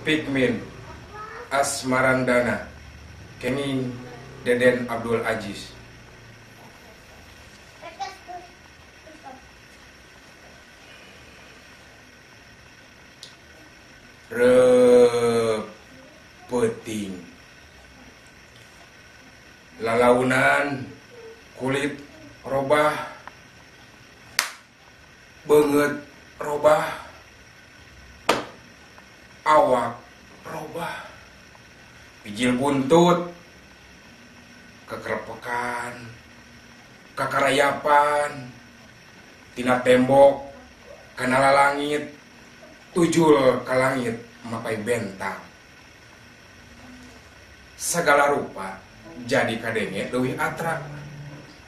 Pikmin Asmarandana kenging Deden Abdul Aziz. Repeting lalaunan kulit robah banget robah awak robah pijil buntut kekerepekan kakarayapan tina tembok kana langit tujul ka langit mapai bentang segala rupa jadi kadenge leuwih atra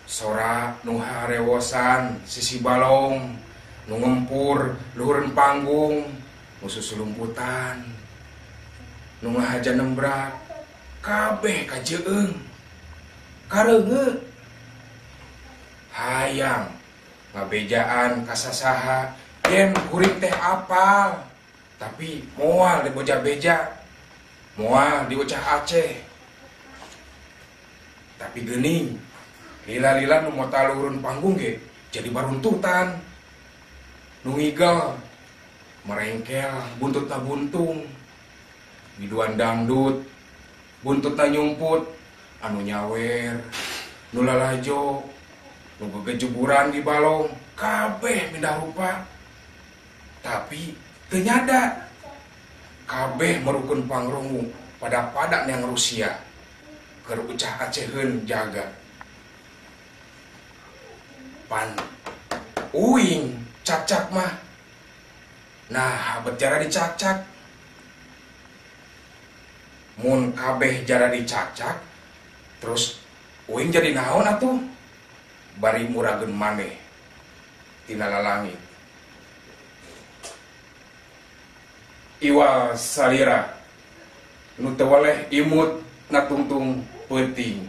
sora nu harewosan sisi balong nu ngempur luhureun panggung nu susulumputan nu ngahaja nembrak kabeh kajeueung kareungeut hayang ngabejaan kasasaha yen kuring teh apal tapi moal di bocah beja moal di bocah Aceh tapi geuning lila-lila nu mota luhurun panggung ge jadi baruntutan nu ngigel merengkel buntutna buntung biduan dangdut buntutna nyumput anu nyawer nu lalajo nu gegejuburan di balong kabeh mindah rupa tapi teu nyada kabeh merukun pangrungu pada padak yang Rusia keur ucah Aceheun jaga pan uing cacak mah nah habet jara dicacak mun kabeh jara dicacak terus uing jadi naon atuh bari murageun maneh tina lalangit iwal salira nu teu waleh imut na tungtung peuting